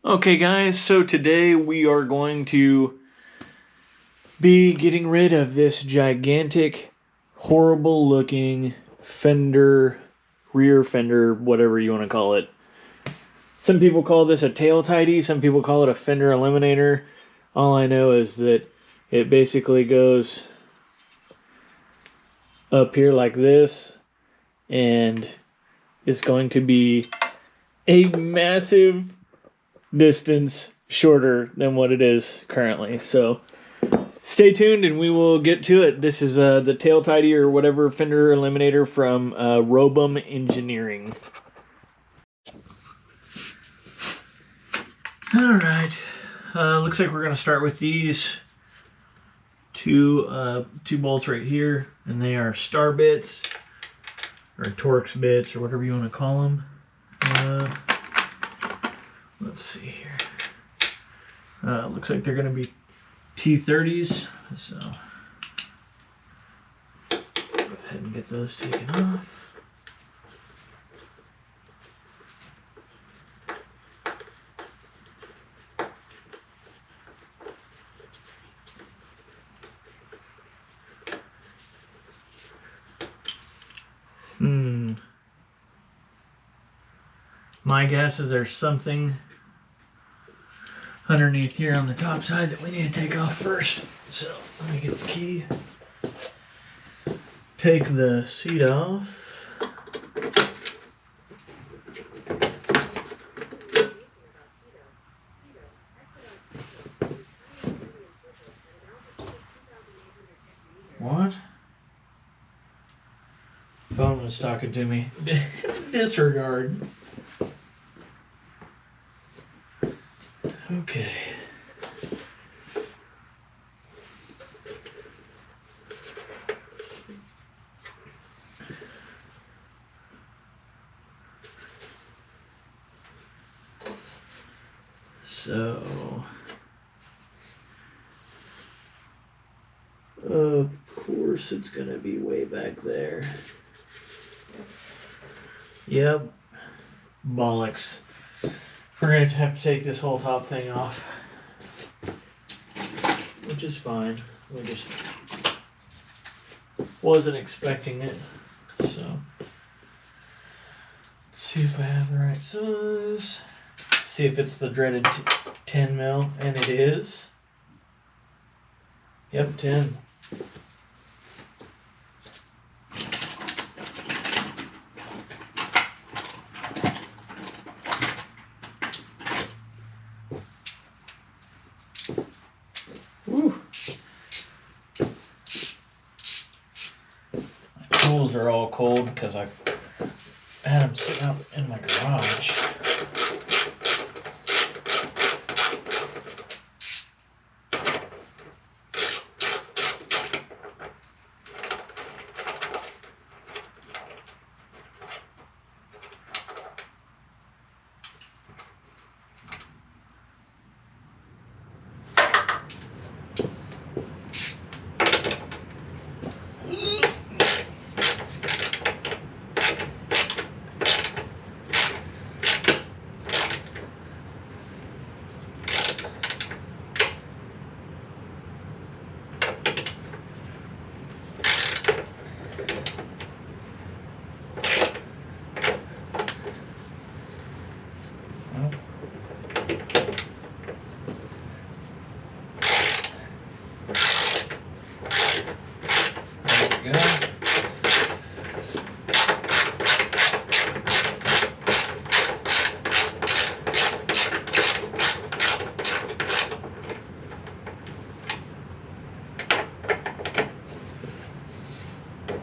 Okay guys, so today we are going to be getting rid of this gigantic, horrible looking fender, rear fender, whatever you want to call it. Some people call this a tail tidy, some people call it a fender eliminator. All I know is that it basically goes up here like this and is going to be a massive distance shorter than what it is currently. So stay tuned and we will get to it. This is the tail tidy or whatever fender eliminator from Robem Engineering. Alright, looks like we're going to start with these two bolts right here, and they are star bits or Torx bits or whatever you want to call them. Let's see here. Looks like they're going to be T30s, so go ahead and get those taken off. My guess is there's something underneath here on the top side that we need to take off first. So let me get the key. Take the seat off. What? Phone was talking to me. Disregard. Okay. So, of course it's going to be way back there. Yep. Bollocks. We're going to have to take this whole top thing off, which is fine. We just wasn't expecting it. So, let's see if I have the right size. See if it's the dreaded 10 mil, and it is. Yep, 10. Woo. My tools are all cold because I had them sitting up in my garage.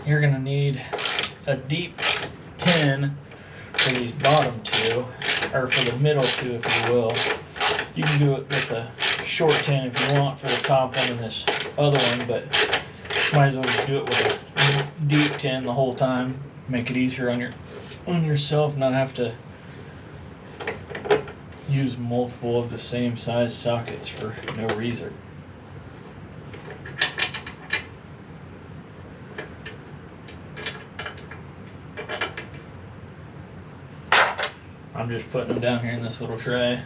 You're going to need a deep 10 for these bottom two, or for the middle two if you will. You can do it with a short 10 if you want for the top one and this other one, but might as well just do it with a deep 10 the whole time. Make it easier on yourself, not have to use multiple of the same size sockets for no reason. I'm just putting them down here in this little tray.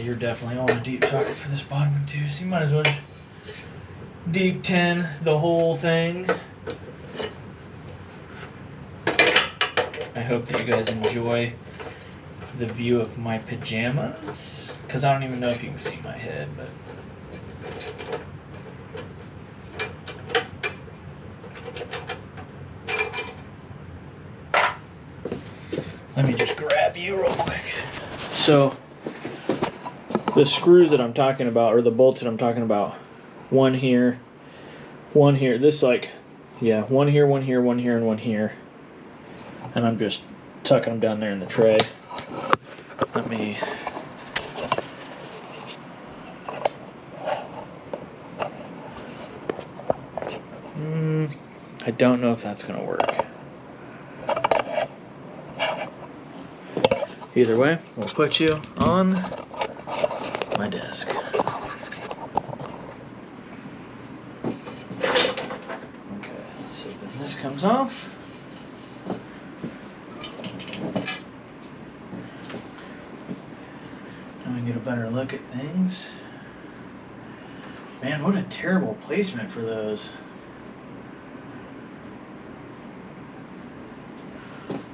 you're definitely on a deep socket for this bottom one too, so you might as well just deep 10 the whole thing. I hope that you guys enjoy the view of my pajamas, because I don't even know if you can see my head, but let me just grab you real quick. So the screws that I'm talking about, or the bolts that I'm talking about, one here, this like, yeah, one here, one here, one here, and one here. And I'm just tucking them down there in the tray. Let me... I don't know if that's going to work. Either way, we'll put you on my desk. Okay, so then this comes off. Now we can get a better look at things. Man, what a terrible placement for those.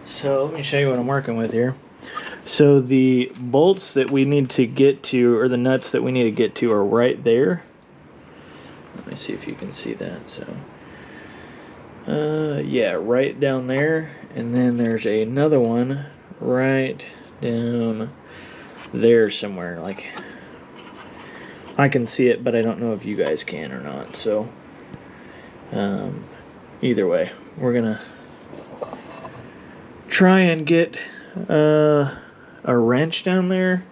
So let me show you what I'm working with here. So the bolts that we need to get to, or the nuts that we need to get to, are right there. Let me see if you can see that. So, yeah, right down there. And then there's another one right down there somewhere. Like, I can see it, but I don't know if you guys can or not. So, either way, we're gonna try and get a wrench down there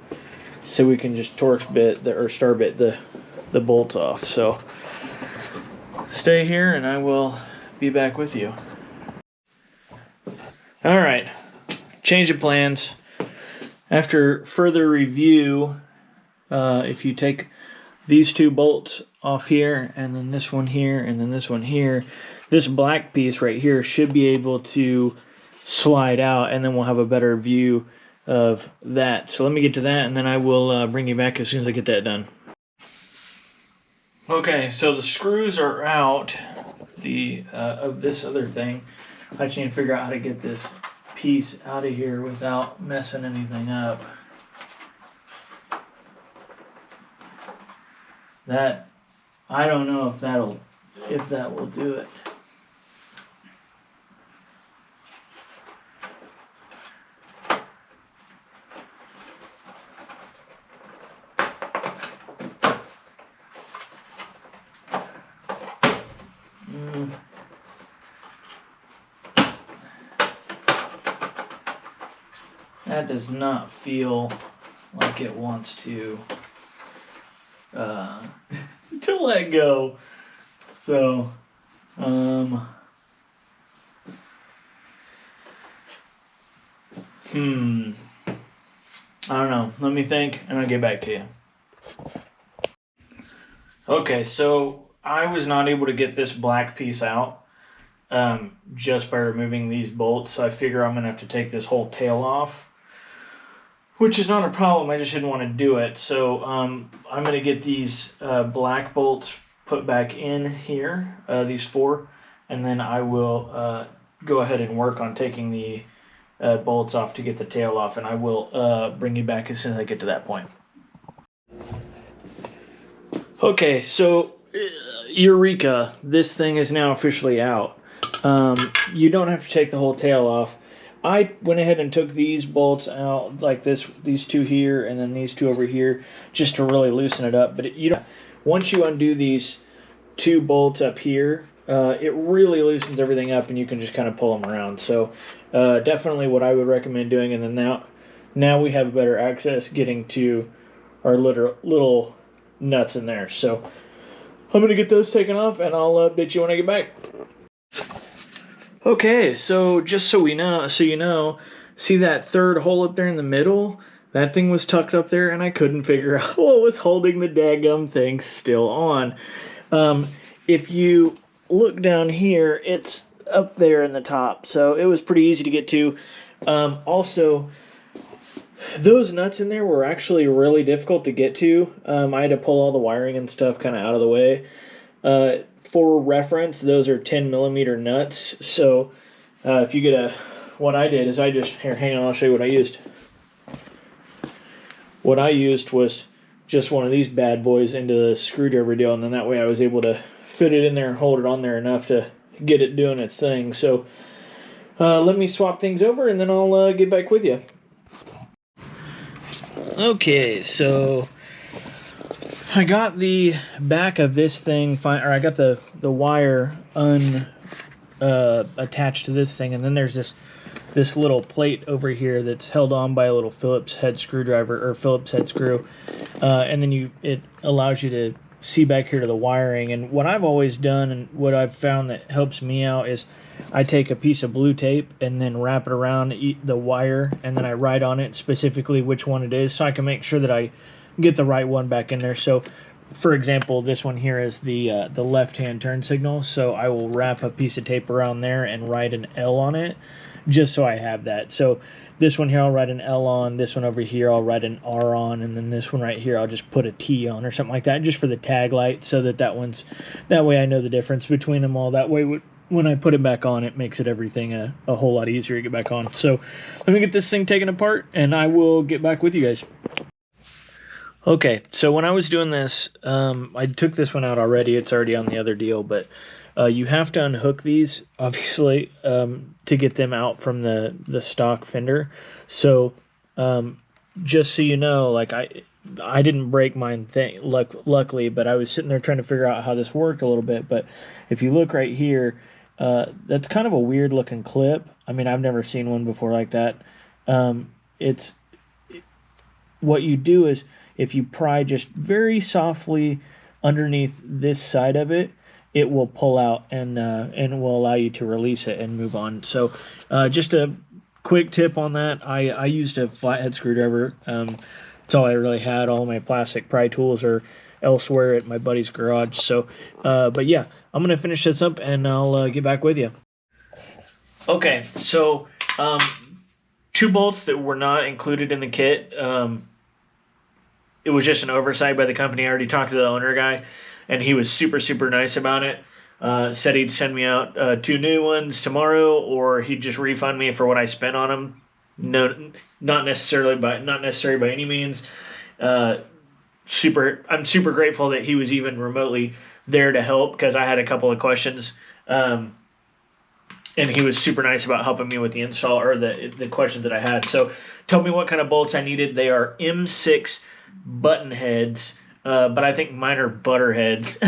so we can just Torx bit or star bit the bolts off. So stay here and I will be back with you. All right, change of plans. After further review, if you take these two bolts off here and then this one here and then this one here, this black piece right here should be able to slide out, and then we'll have a better view of that. So let me get to that, and then I will bring you back as soon as I get that done. Okay, so the screws are out of this other thing. I just need to figure out how to get this piece out of here without messing anything up. That, I don't know if that will do it. That does not feel like it wants to to let go. So I don't know. Let me think and I'll get back to you. Okay, so I was not able to get this black piece out just by removing these bolts. So I figure I'm gonna have to take this whole tail off, which is not a problem. I just didn't want to do it. So I'm gonna get these black bolts put back in here, these 4, and then I will go ahead and work on taking the bolts off to get the tail off, and I will bring you back as soon as I get to that point. Okay, so Eureka, this thing is now officially out. You don't have to take the whole tail off. I went ahead and took these bolts out like this, these 2 here, and then these 2 over here, just to really loosen it up. But once you undo these 2 bolts up here, it really loosens everything up, and you can just kind of pull them around. So definitely what I would recommend doing. And then now we have better access getting to our little nuts in there. So I'm gonna get those taken off, and I'll update you when I get back. Okay, so just so you know, see that 3rd hole up there in the middle? That thing was tucked up there, and I couldn't figure out what was holding the daggum thing still on. If you look down here, it's up there in the top, so it was pretty easy to get to. Also, Those nuts in there were actually really difficult to get to. I had to pull all the wiring and stuff kind of out of the way. For reference, those are 10 millimeter nuts. So if you get a, what I did is I just, here, hang on, I'll show you what I used. What I used was just one of these bad boys into the screwdriver deal, and then that way I was able to fit it in there and hold it on there enough to get it doing its thing. So let me swap things over and then I'll get back with you. Okay, so I got the back of this thing, or I got the wire attached to this thing, and then there's this little plate over here that's held on by a little Phillips head screwdriver, or Phillips head screw, and then it allows you to see back here to the wiring. And what I've always done, and what I've found that helps me out, is I take a piece of blue tape and then wrap it around the wire, and then I write on it specifically which one it is, so I can make sure that I get the right one back in there. So for example, this one here is the left-hand turn signal, so I will wrap a piece of tape around there and write an L on it, just so I have that. So this one here I'll write an L on, this one over here I'll write an R on, and then this one right here I'll just put a T on or something like that, just for the tag light, so that way I know the difference between them all. That way when I put it back on, it makes everything a whole lot easier to get back on. So let me get this thing taken apart and I will get back with you guys. Okay, so when I was doing this, I took this one out already. It's already on the other deal, but you have to unhook these, obviously, to get them out from the stock fender. So just so you know, like I didn't break mine luckily, but I was sitting there trying to figure out how this worked a little bit. But if you look right here, that's kind of a weird looking clip. I mean, I've never seen one before like that. What you do is, if you pry just very softly underneath this side of it, it will pull out and will allow you to release it and move on. So just a quick tip on that. I used a flathead screwdriver. That's all I really had. All my plastic pry tools are elsewhere at my buddy's garage. So, but yeah, I'm going to finish this up and I'll get back with you. Okay, so 2 bolts that were not included in the kit. It was just an oversight by the company. I already talked to the owner guy, and he was super, super nice about it. Said he'd send me out 2 new ones tomorrow, or he'd just refund me for what I spent on them. No, not necessary by any means. I'm super grateful that he was even remotely there to help, because I had a couple of questions, and he was super nice about helping me with the install, or the questions that I had. So, tell me what kind of bolts I needed. They are M6 button heads, but I think mine are butter heads.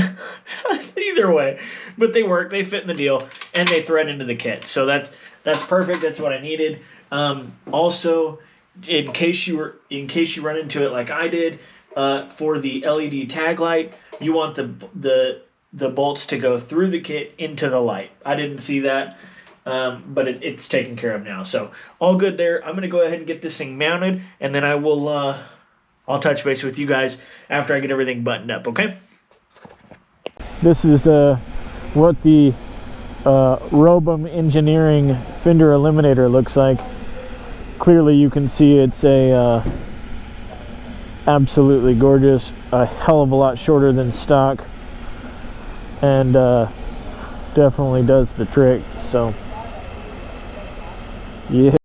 Either way, but they work, they fit in the deal, and they thread into the kit. So that's perfect. That's what I needed. Also, in case you run into it like I did, for the LED tag light, you want the bolts to go through the kit into the light. I didn't see that, but it's taken care of now. So all good there. I'm gonna go ahead and get this thing mounted, and then I'll touch base with you guys after I get everything buttoned up, okay? This is what the Robem Engineering fender eliminator looks like. Clearly you can see it's absolutely gorgeous, a hell of a lot shorter than stock, and definitely does the trick. So yeah.